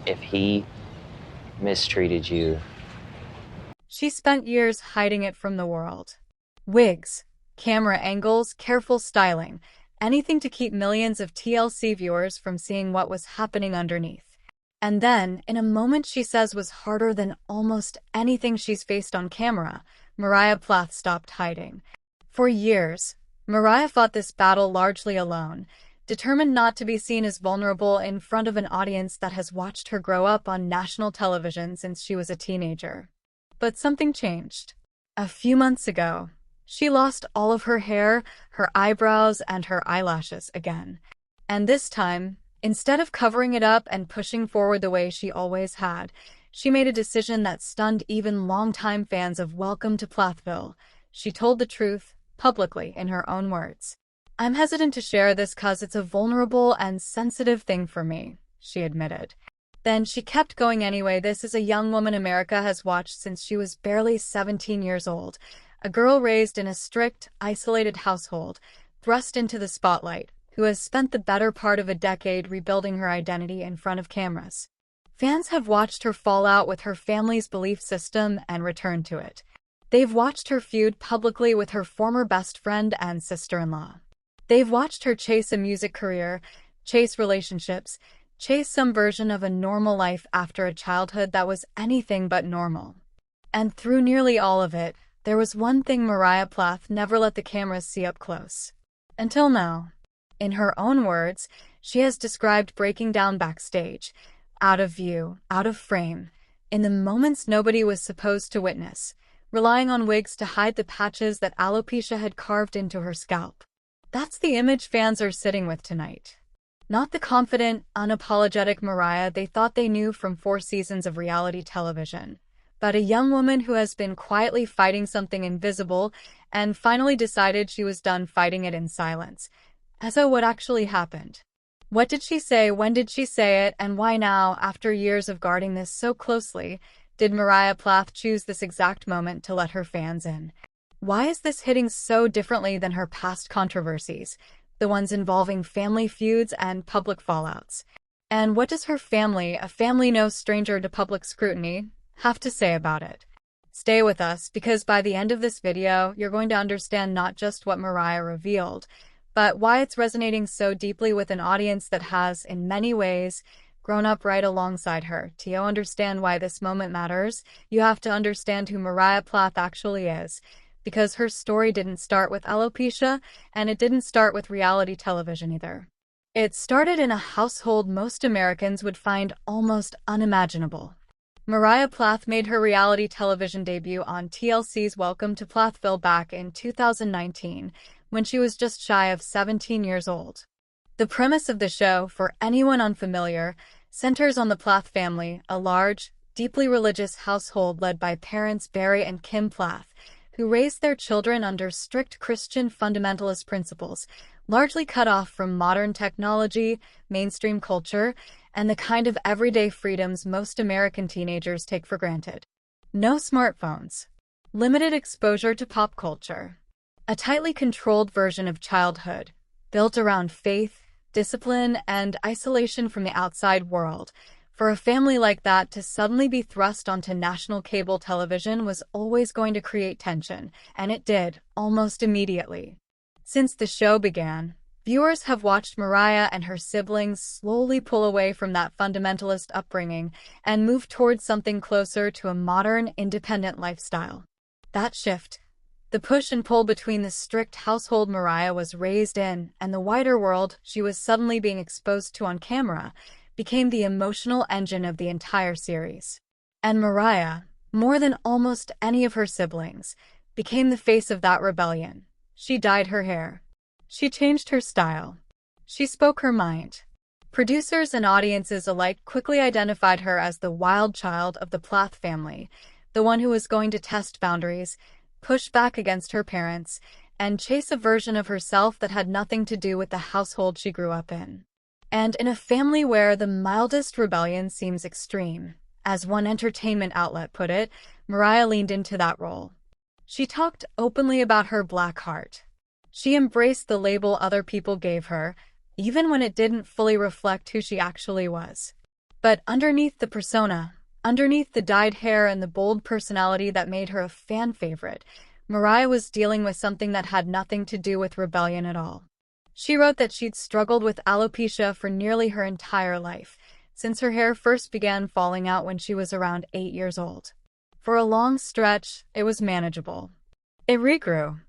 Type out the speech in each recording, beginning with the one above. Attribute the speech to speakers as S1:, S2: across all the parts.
S1: if he mistreated you?
S2: She spent years hiding it from the world. Wigs, camera angles, careful styling, anything to keep millions of TLC viewers from seeing what was happening underneath. And then, in a moment she says was harder than almost anything she's faced on camera, Moriah Plath stopped hiding. For years, Moriah fought this battle largely alone, determined not to be seen as vulnerable in front of an audience that has watched her grow up on national television since she was a teenager. But something changed. A few months ago, she lost all of her hair, her eyebrows, and her eyelashes again. And this time, instead of covering it up and pushing forward the way she always had, she made a decision that stunned even longtime fans of Welcome to Plathville. She told the truth, publicly, in her own words. "I'm hesitant to share this 'cause it's a vulnerable and sensitive thing for me," she admitted. Then she kept going anyway. "This is a young woman America has watched since she was barely 17 years old. A girl raised in a strict, isolated household, thrust into the spotlight, who has spent the better part of a decade rebuilding her identity in front of cameras. Fans have watched her fall out with her family's belief system and return to it. They've watched her feud publicly with her former best friend and sister-in-law. They've watched her chase a music career, chase relationships, chase some version of a normal life after a childhood that was anything but normal. And through nearly all of it, there was one thing Moriah Plath never let the cameras see up close. Until now. In her own words, she has described breaking down backstage, out of view, out of frame, in the moments nobody was supposed to witness, relying on wigs to hide the patches that alopecia had carved into her scalp. That's the image fans are sitting with tonight. Not the confident, unapologetic Moriah they thought they knew from 4 seasons of reality television, but a young woman who has been quietly fighting something invisible and finally decided she was done fighting it in silence. As though what actually happened? What did she say, when did she say it, and why now, after years of guarding this so closely, did Moriah Plath choose this exact moment to let her fans in? Why is this hitting so differently than her past controversies, the ones involving family feuds and public fallouts? And what does her family, a family no stranger to public scrutiny, have to say about it? Stay with us, because by the end of this video, you're going to understand not just what Moriah revealed, but why it's resonating so deeply with an audience that has, in many ways, grown up right alongside her. To understand why this moment matters, you have to understand who Moriah Plath actually is, because her story didn't start with alopecia, and it didn't start with reality television either. It started in a household most Americans would find almost unimaginable. Moriah Plath made her reality television debut on TLC's Welcome to Plathville back in 2019, when she was just shy of 17 years old. The premise of the show, for anyone unfamiliar, centers on the Plath family, a large, deeply religious household led by parents Barry and Kim Plath, who raised their children under strict Christian fundamentalist principles, largely cut off from modern technology, mainstream culture, and the kind of everyday freedoms most American teenagers take for granted. No smartphones. Limited exposure to pop culture. A tightly controlled version of childhood, built around faith, discipline, and isolation from the outside world. For a family like that to suddenly be thrust onto national cable television was always going to create tension, and it did, almost immediately. Since the show began, viewers have watched Moriah and her siblings slowly pull away from that fundamentalist upbringing and move towards something closer to a modern, independent lifestyle. That shift, the push and pull between the strict household Moriah was raised in and the wider world she was suddenly being exposed to on camera, became the emotional engine of the entire series. And Moriah, more than almost any of her siblings, became the face of that rebellion. She dyed her hair. She changed her style. She spoke her mind. Producers and audiences alike quickly identified her as the wild child of the Plath family, the one who was going to test boundaries, push back against her parents, and chase a version of herself that had nothing to do with the household she grew up in. And in a family where the mildest rebellion seems extreme, as one entertainment outlet put it, Moriah leaned into that role. She talked openly about her black heart. She embraced the label other people gave her, even when it didn't fully reflect who she actually was. But underneath the persona, underneath the dyed hair and the bold personality that made her a fan favorite, Moriah was dealing with something that had nothing to do with rebellion at all. She wrote that she'd struggled with alopecia for nearly her entire life, since her hair first began falling out when she was around 8 years old. For a long stretch, it was manageable. It regrew.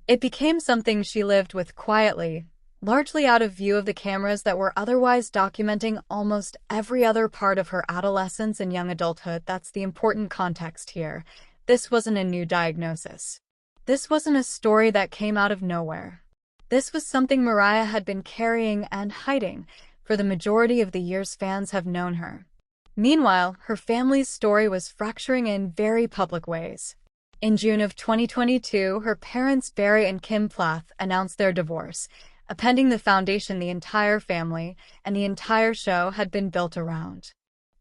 S2: It became something she lived with quietly, largely out of view of the cameras that were otherwise documenting almost every other part of her adolescence and young adulthood. That's the important context here. This wasn't a new diagnosis. This wasn't a story that came out of nowhere. This was something Moriah had been carrying and hiding for the majority of the years fans have known her. Meanwhile, her family's story was fracturing in very public ways. In June of 2022, her parents Barry and Kim Plath announced their divorce, appending the foundation the entire family and the entire show had been built around.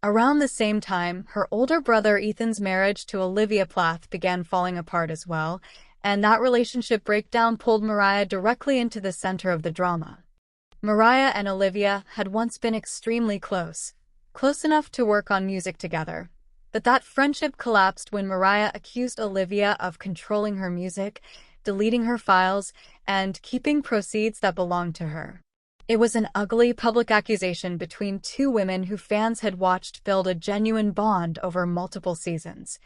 S2: Around the same time, her older brother Ethan's marriage to Lydia Plath began falling apart as well, and that relationship breakdown pulled Moriah directly into the center of the drama. Moriah and Olivia had once been extremely close enough to work on music together. But that friendship collapsed when Moriah accused Olivia of controlling her music, deleting her files, and keeping proceeds that belonged to her. It was an ugly public accusation between two women who fans had watched build a genuine bond over multiple seasons.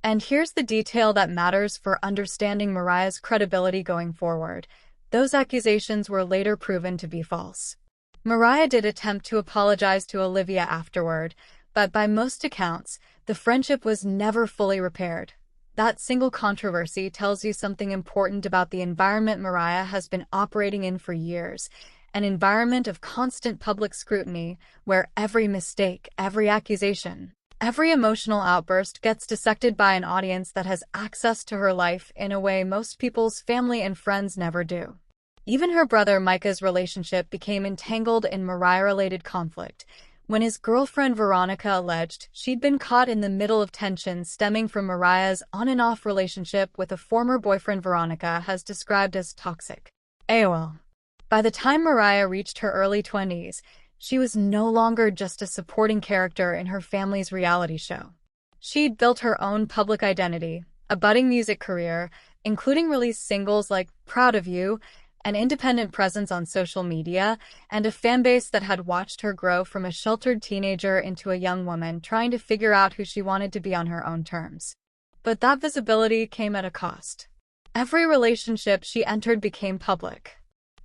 S2: And here's the detail that matters for understanding Moriah's credibility going forward. Those accusations were later proven to be false. Moriah did attempt to apologize to Olivia afterward, but by most accounts, the friendship was never fully repaired. That single controversy tells you something important about the environment Moriah has been operating in for years, an environment of constant public scrutiny where every mistake, every accusation, every emotional outburst gets dissected by an audience that has access to her life in a way most people's family and friends never do. Even her brother Micah's relationship became entangled in Moriah-related conflict, when his girlfriend Veronica alleged she'd been caught in the middle of tension stemming from Moriah's on-and-off relationship with a former boyfriend Veronica has described as toxic. AOL. By the time Moriah reached her early 20s, she was no longer just a supporting character in her family's reality show. She'd built her own public identity, a budding music career, including released singles like Proud of You, an independent presence on social media, and a fanbase that had watched her grow from a sheltered teenager into a young woman trying to figure out who she wanted to be on her own terms. But that visibility came at a cost. Every relationship she entered became public.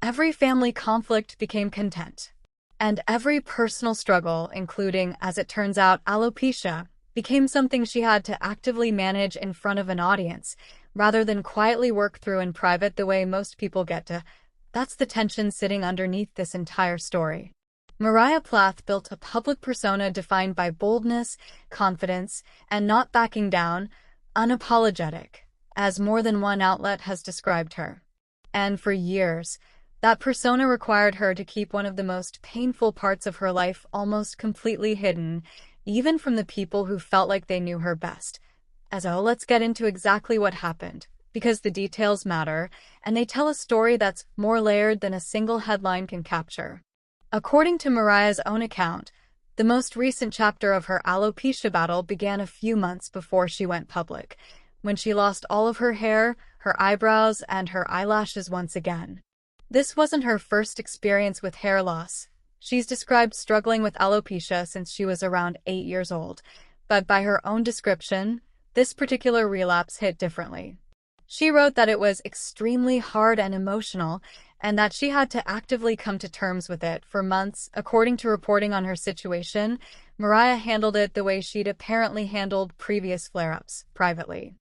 S2: Every family conflict became content. And every personal struggle, including, as it turns out, alopecia, became something she had to actively manage in front of an audience, rather than quietly work through in private the way most people get to. That's the tension sitting underneath this entire story. Moriah Plath built a public persona defined by boldness, confidence, and not backing down, unapologetic, as more than one outlet has described her. And for years, that persona required her to keep one of the most painful parts of her life almost completely hidden, even from the people who felt like they knew her best. Let's get into exactly what happened, because the details matter, and they tell a story that's more layered than a single headline can capture. According to Moriah's own account, the most recent chapter of her alopecia battle began a few months before she went public, when she lost all of her hair, her eyebrows, and her eyelashes once again. This wasn't her first experience with hair loss. She's described struggling with alopecia since she was around 8 years old, but by her own description, this particular relapse hit differently. She wrote that it was extremely hard and emotional, and that she had to actively come to terms with it for months. According to reporting on her situation, Moriah handled it the way she'd apparently handled previous flare-ups, privately.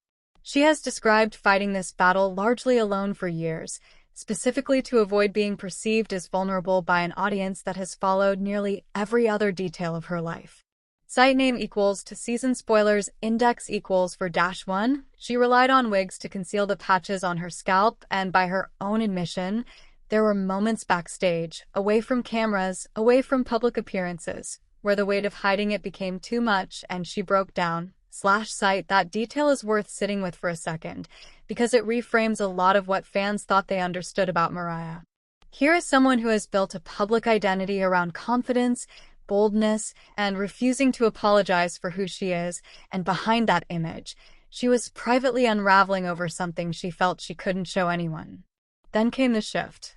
S2: She has described fighting this battle largely alone for years, specifically to avoid being perceived as vulnerable by an audience that has followed nearly every other detail of her life. Site name equals to season spoilers index equals for -1. She relied on wigs to conceal the patches on her scalp, and by her own admission, there were moments backstage, away from cameras, away from public appearances, where the weight of hiding it became too much and she broke down. /site that detail is worth sitting with for a second, because it reframes a lot of what fans thought they understood about Moriah. Here is someone who has built a public identity around confidence, boldness, and refusing to apologize for who she is, and behind that image, she was privately unraveling over something she felt she couldn't show anyone. Then came the shift.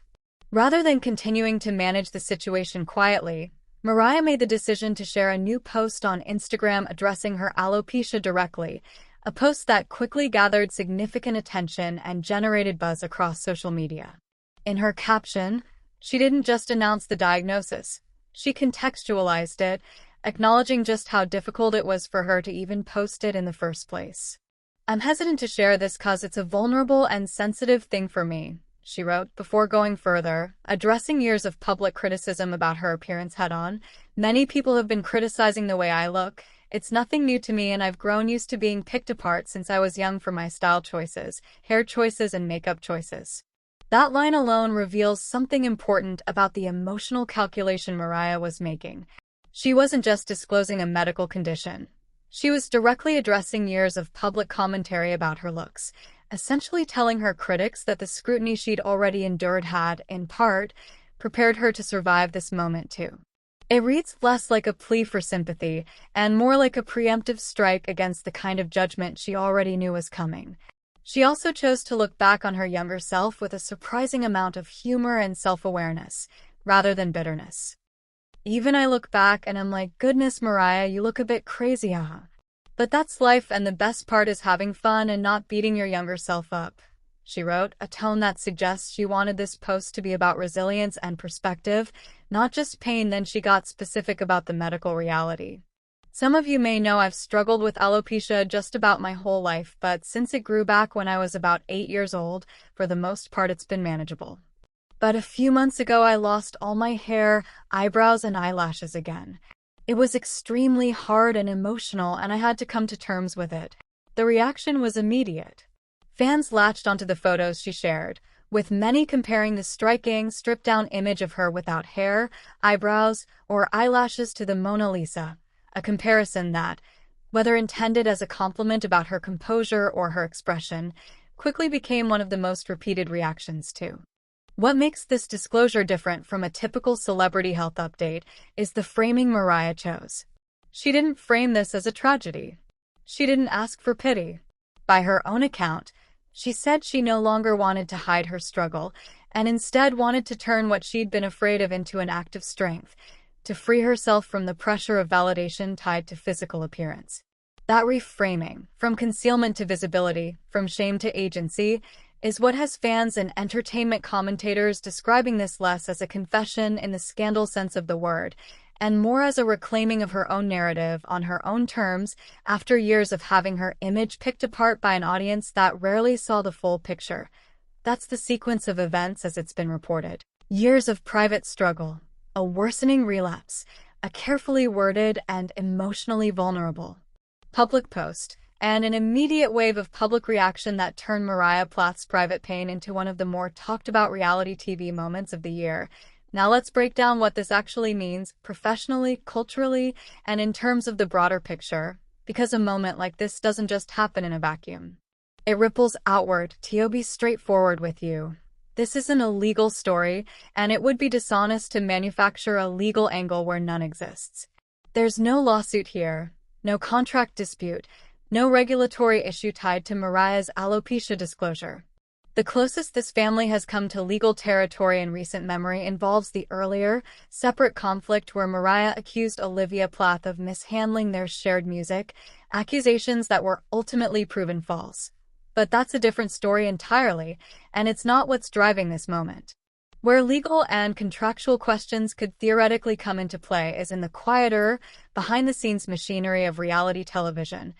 S2: Rather than continuing to manage the situation quietly, Moriah made the decision to share a new post on Instagram addressing her alopecia directly, a post that quickly gathered significant attention and generated buzz across social media. In her caption, she didn't just announce the diagnosis. She contextualized it, acknowledging just how difficult it was for her to even post it in the first place. "I'm hesitant to share this cause it's a vulnerable and sensitive thing for me," she wrote, before going further, addressing years of public criticism about her appearance head-on. "Many people have been criticizing the way I look. It's nothing new to me, and I've grown used to being picked apart since I was young for my style choices, hair choices, and makeup choices." That line alone reveals something important about the emotional calculation Moriah was making. She wasn't just disclosing a medical condition. She was directly addressing years of public commentary about her looks, essentially telling her critics that the scrutiny she'd already endured had, in part, prepared her to survive this moment too. It reads less like a plea for sympathy and more like a preemptive strike against the kind of judgment she already knew was coming. She also chose to look back on her younger self with a surprising amount of humor and self-awareness, rather than bitterness. "Even I look back and I'm like, goodness, Moriah, you look a bit crazy, huh? But that's life, and the best part is having fun and not beating your younger self up," she wrote, a tone that suggests she wanted this post to be about resilience and perspective, not just pain. Then she got specific about the medical reality. "Some of you may know I've struggled with alopecia just about my whole life, but since it grew back when I was about 8 years old, for the most part it's been manageable. But a few months ago I lost all my hair, eyebrows, and eyelashes again. It was extremely hard and emotional, and I had to come to terms with it." The reaction was immediate. Fans latched onto the photos she shared, with many comparing the striking, stripped-down image of her without hair, eyebrows, or eyelashes to the Mona Lisa, a comparison that, whether intended as a compliment about her composure or her expression, quickly became one of the most repeated reactions too. What makes this disclosure different from a typical celebrity health update is the framing Moriah chose. She didn't frame this as a tragedy. She didn't ask for pity. By her own account, she said she no longer wanted to hide her struggle, and instead wanted to turn what she'd been afraid of into an act of strength, to free herself from the pressure of validation tied to physical appearance. That reframing, from concealment to visibility, from shame to agency, is what has fans and entertainment commentators describing this less as a confession in the scandal sense of the word, and more as a reclaiming of her own narrative on her own terms after years of having her image picked apart by an audience that rarely saw the full picture. That's the sequence of events as it's been reported. Years of private struggle, a worsening relapse, a carefully worded and emotionally vulnerable public post, and an immediate wave of public reaction that turned Moriah Plath's private pain into one of the more talked-about reality TV moments of the year. Now let's break down what this actually means, professionally, culturally, and in terms of the broader picture, because a moment like this doesn't just happen in a vacuum. It ripples outward. To be straightforward with you, this isn't a legal story, and it would be dishonest to manufacture a legal angle where none exists. There's no lawsuit here, no contract dispute, no regulatory issue tied to Moriah's alopecia disclosure. The closest this family has come to legal territory in recent memory involves the earlier, separate conflict where Moriah accused Lydia Plath of mishandling their shared music, accusations that were ultimately proven false. But that's a different story entirely, and it's not what's driving this moment. Where legal and contractual questions could theoretically come into play is in the quieter, behind-the-scenes machinery of reality television.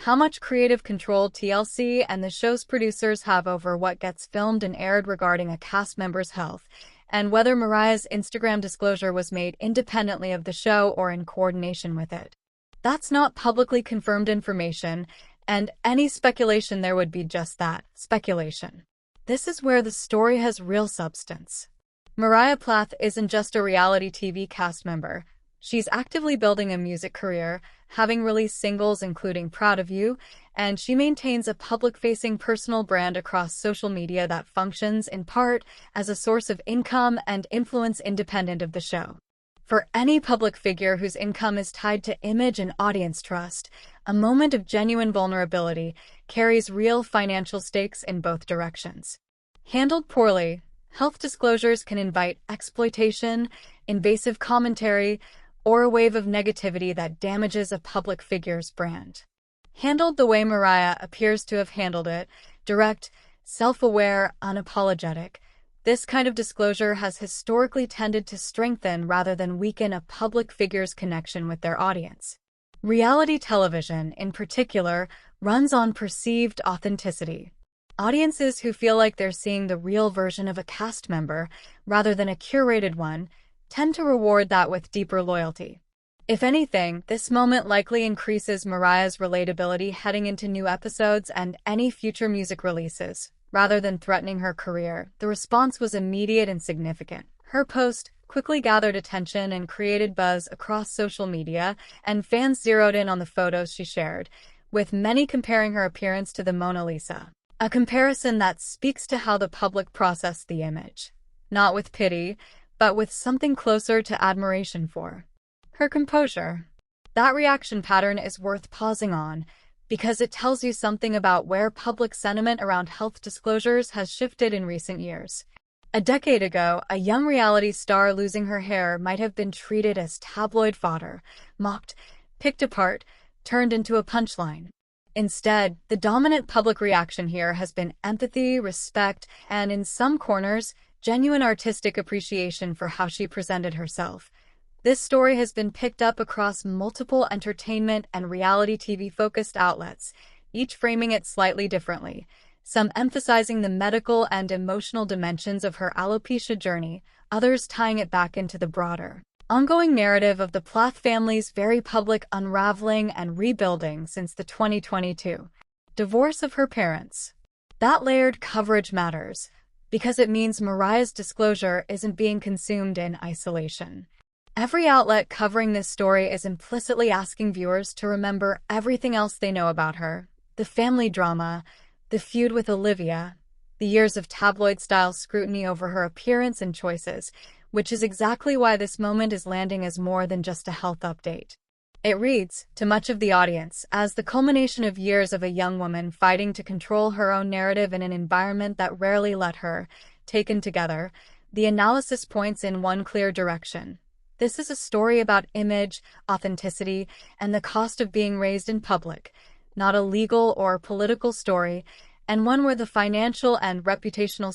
S2: How much creative control TLC and the show's producers have over what gets filmed and aired regarding a cast member's health, and whether Moriah's Instagram disclosure was made independently of the show or in coordination with it. That's not publicly confirmed information, and any speculation there would be just that, speculation. This is where the story has real substance. Moriah Plath isn't just a reality TV cast member. She's actively building a music career, having released singles including Proud of You, and she maintains a public-facing personal brand across social media that functions in part as a source of income and influence independent of the show. For any public figure whose income is tied to image and audience trust, a moment of genuine vulnerability carries real financial stakes in both directions. Handled poorly, health disclosures can invite exploitation, invasive commentary, or a wave of negativity that damages a public figure's brand. Handled the way Moriah appears to have handled it, direct, self-aware, unapologetic, this kind of disclosure has historically tended to strengthen rather than weaken a public figure's connection with their audience. Reality television, in particular, runs on perceived authenticity. Audiences who feel like they're seeing the real version of a cast member, rather than a curated one, tend to reward that with deeper loyalty. If anything, this moment likely increases Moriah's relatability heading into new episodes and any future music releases. Rather than threatening her career, the response was immediate and significant. Her post quickly gathered attention and created buzz across social media, and fans zeroed in on the photos she shared, with many comparing her appearance to the Mona Lisa. A comparison that speaks to how the public processed the image. Not with pity, but with something closer to admiration for her composure. That reaction pattern is worth pausing on, because it tells you something about where public sentiment around health disclosures has shifted in recent years. A decade ago, a young reality star losing her hair might have been treated as tabloid fodder, mocked, picked apart, turned into a punchline. Instead, the dominant public reaction here has been empathy, respect, and in some corners, genuine artistic appreciation for how she presented herself. This story has been picked up across multiple entertainment and reality TV-focused outlets, each framing it slightly differently, some emphasizing the medical and emotional dimensions of her alopecia journey, others tying it back into the broader, ongoing narrative of the Plath family's very public unraveling and rebuilding since the 2022 divorce of her parents. That layered coverage matters, because it means Moriah's disclosure isn't being consumed in isolation. Every outlet covering this story is implicitly asking viewers to remember everything else they know about her: the family drama, the feud with Olivia, the years of tabloid-style scrutiny over her appearance and choices, which is exactly why this moment is landing as more than just a health update. It reads, to much of the audience, as the culmination of years of a young woman fighting to control her own narrative in an environment that rarely let her. Taken together, the analysis points in one clear direction. This is a story about image, authenticity, and the cost of being raised in public, not a legal or political story, and one where the financial and reputational